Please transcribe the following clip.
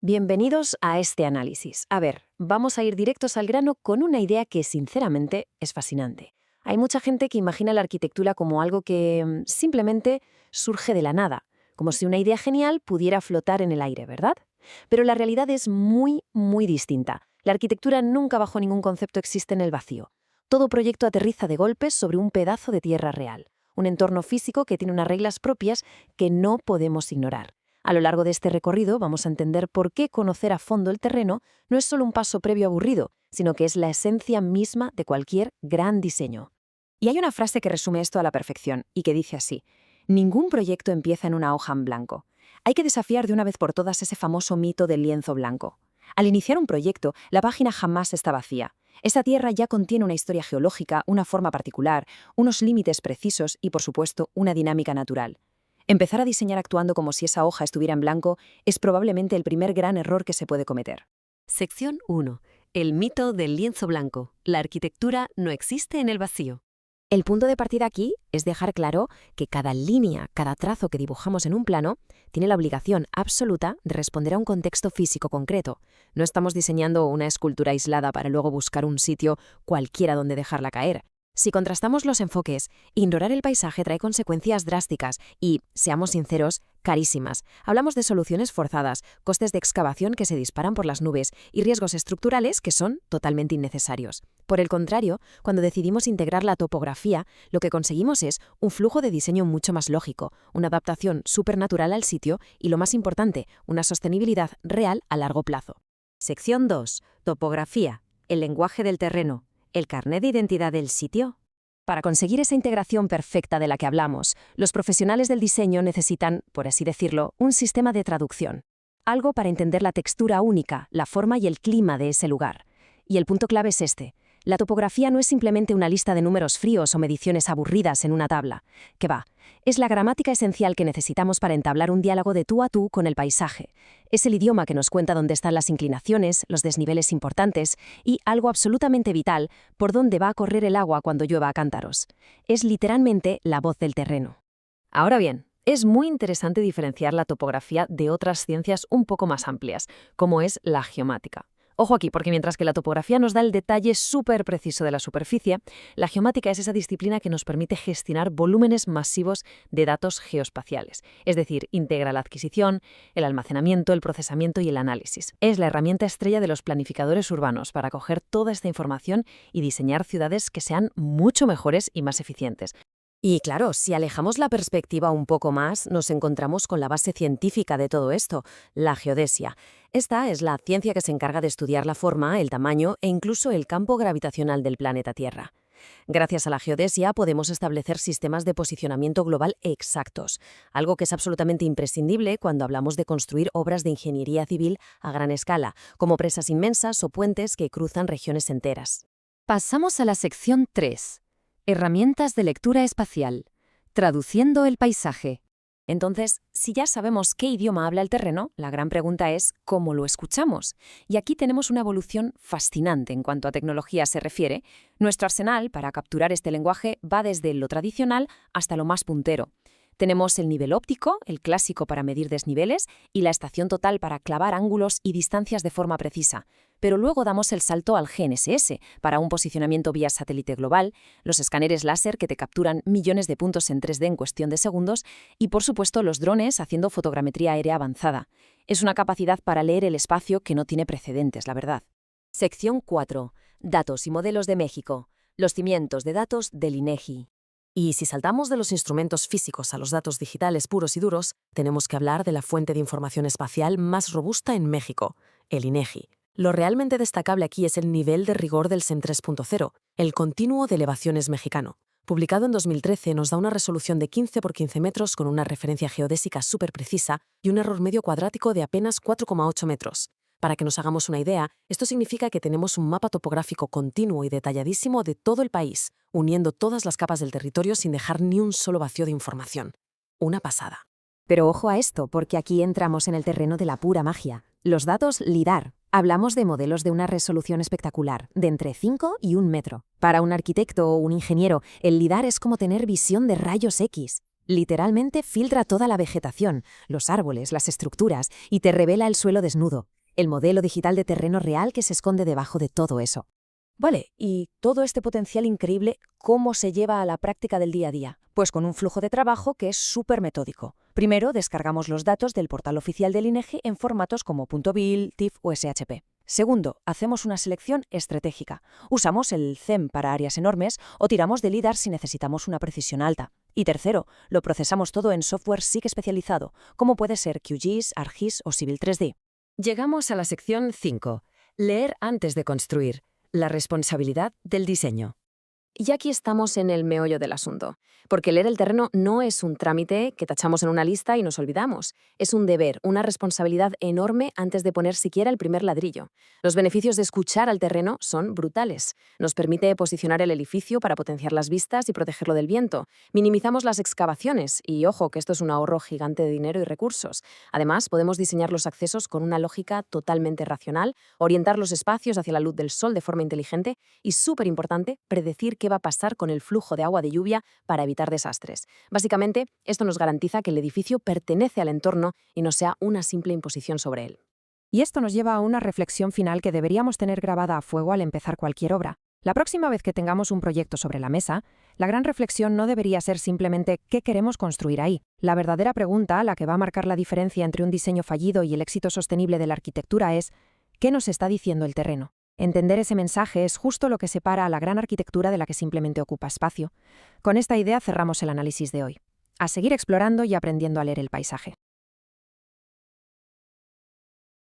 Bienvenidos a este análisis. A ver, vamos a ir directos al grano con una idea que, sinceramente, es fascinante. Hay mucha gente que imagina la arquitectura como algo que simplemente surge de la nada, como si una idea genial pudiera flotar en el aire, ¿verdad? Pero la realidad es muy distinta. La arquitectura nunca bajo ningún concepto existe en el vacío. Todo proyecto aterriza de golpes sobre un pedazo de tierra real, un entorno físico que tiene unas reglas propias que no podemos ignorar. A lo largo de este recorrido vamos a entender por qué conocer a fondo el terreno no es solo un paso previo aburrido, sino que es la esencia misma de cualquier gran diseño. Y hay una frase que resume esto a la perfección y que dice así: ningún proyecto empieza en una hoja en blanco. Hay que desafiar de una vez por todas ese famoso mito del lienzo blanco. Al iniciar un proyecto, la página jamás está vacía. Esa tierra ya contiene una historia geológica, una forma particular, unos límites precisos y, por supuesto, una dinámica natural. Empezar a diseñar actuando como si esa hoja estuviera en blanco es probablemente el primer gran error que se puede cometer. Sección 1. El mito del lienzo blanco. La arquitectura no existe en el vacío. El punto de partida aquí es dejar claro que cada línea, cada trazo que dibujamos en un plano, tiene la obligación absoluta de responder a un contexto físico concreto. No estamos diseñando una escultura aislada para luego buscar un sitio cualquiera donde dejarla caer. Si contrastamos los enfoques, ignorar el paisaje trae consecuencias drásticas y, seamos sinceros, carísimas. Hablamos de soluciones forzadas, costes de excavación que se disparan por las nubes y riesgos estructurales que son totalmente innecesarios. Por el contrario, cuando decidimos integrar la topografía, lo que conseguimos es un flujo de diseño mucho más lógico, una adaptación supernatural al sitio y, lo más importante, una sostenibilidad real a largo plazo. Sección 2. Topografía. El lenguaje del terreno. ¿El carné de identidad del sitio? Para conseguir esa integración perfecta de la que hablamos, los profesionales del diseño necesitan, por así decirlo, un sistema de traducción. Algo para entender la textura única, la forma y el clima de ese lugar. Y el punto clave es este: la topografía no es simplemente una lista de números fríos o mediciones aburridas en una tabla. Que va, es la gramática esencial que necesitamos para entablar un diálogo de tú a tú con el paisaje. Es el idioma que nos cuenta dónde están las inclinaciones, los desniveles importantes y, algo absolutamente vital, por dónde va a correr el agua cuando llueva a cántaros. Es literalmente la voz del terreno. Ahora bien, es muy interesante diferenciar la topografía de otras ciencias un poco más amplias, como es la geomática. Ojo aquí, porque mientras que la topografía nos da el detalle súper preciso de la superficie, la geomática es esa disciplina que nos permite gestionar volúmenes masivos de datos geoespaciales. Es decir, integra la adquisición, el almacenamiento, el procesamiento y el análisis. Es la herramienta estrella de los planificadores urbanos para coger toda esta información y diseñar ciudades que sean mucho mejores y más eficientes. Y claro, si alejamos la perspectiva un poco más, nos encontramos con la base científica de todo esto, la geodesia. Esta es la ciencia que se encarga de estudiar la forma, el tamaño e incluso el campo gravitacional del planeta Tierra. Gracias a la geodesia podemos establecer sistemas de posicionamiento global exactos, algo que es absolutamente imprescindible cuando hablamos de construir obras de ingeniería civil a gran escala, como presas inmensas o puentes que cruzan regiones enteras. Pasamos a la sección 3. Herramientas de lectura espacial. Traduciendo el paisaje. Entonces, si ya sabemos qué idioma habla el terreno, la gran pregunta es ¿cómo lo escuchamos? Y aquí tenemos una evolución fascinante en cuanto a tecnología se refiere. Nuestro arsenal para capturar este lenguaje va desde lo tradicional hasta lo más puntero. Tenemos el nivel óptico, el clásico para medir desniveles, y la estación total para clavar ángulos y distancias de forma precisa. Pero luego damos el salto al GNSS, para un posicionamiento vía satélite global, los escáneres láser que te capturan millones de puntos en 3D en cuestión de segundos, y por supuesto los drones haciendo fotogrametría aérea avanzada. Es una capacidad para leer el espacio que no tiene precedentes, la verdad. Sección 4. Datos y modelos de México. Los cimientos de datos del INEGI. Y si saltamos de los instrumentos físicos a los datos digitales puros y duros, tenemos que hablar de la fuente de información espacial más robusta en México, el INEGI. Lo realmente destacable aquí es el nivel de rigor del CEN 3.0, el continuo de elevaciones mexicano. Publicado en 2013, nos da una resolución de 15 por 15 metros con una referencia geodésica súper precisa y un error medio cuadrático de apenas 4,8 metros. Para que nos hagamos una idea, esto significa que tenemos un mapa topográfico continuo y detalladísimo de todo el país, uniendo todas las capas del territorio sin dejar ni un solo vacío de información. Una pasada. Pero ojo a esto, porque aquí entramos en el terreno de la pura magia. Los datos LIDAR. Hablamos de modelos de una resolución espectacular, de entre 5 y 1 metro. Para un arquitecto o un ingeniero, el LIDAR es como tener visión de rayos X. Literalmente filtra toda la vegetación, los árboles, las estructuras, y te revela el suelo desnudo, el modelo digital de terreno real que se esconde debajo de todo eso. Vale, y todo este potencial increíble, ¿cómo se lleva a la práctica del día a día? Pues con un flujo de trabajo que es súper metódico. Primero, descargamos los datos del portal oficial del INEGI en formatos como .bil, TIFF o SHP. Segundo, hacemos una selección estratégica. Usamos el CEM para áreas enormes o tiramos de LiDAR si necesitamos una precisión alta. Y tercero, lo procesamos todo en software SIG especializado, como puede ser QGIS, ArcGIS o Civil 3D. Llegamos a la sección 5. Leer antes de construir. La responsabilidad del diseño. Y aquí estamos en el meollo del asunto, porque leer el terreno no es un trámite que tachamos en una lista y nos olvidamos. Es un deber, una responsabilidad enorme antes de poner siquiera el primer ladrillo. Los beneficios de escuchar al terreno son brutales. Nos permite posicionar el edificio para potenciar las vistas y protegerlo del viento. Minimizamos las excavaciones y, ojo, que esto es un ahorro gigante de dinero y recursos. Además, podemos diseñar los accesos con una lógica totalmente racional, orientar los espacios hacia la luz del sol de forma inteligente y, súper importante, predecir qué va a pasar con el flujo de agua de lluvia para evitar desastres. Básicamente, esto nos garantiza que el edificio pertenece al entorno y no sea una simple imposición sobre él. Y esto nos lleva a una reflexión final que deberíamos tener grabada a fuego al empezar cualquier obra. La próxima vez que tengamos un proyecto sobre la mesa, la gran reflexión no debería ser simplemente ¿qué queremos construir ahí? La verdadera pregunta, la que va a marcar la diferencia entre un diseño fallido y el éxito sostenible de la arquitectura es ¿qué nos está diciendo el terreno? Entender ese mensaje es justo lo que separa a la gran arquitectura de la que simplemente ocupa espacio. Con esta idea cerramos el análisis de hoy. A seguir explorando y aprendiendo a leer el paisaje.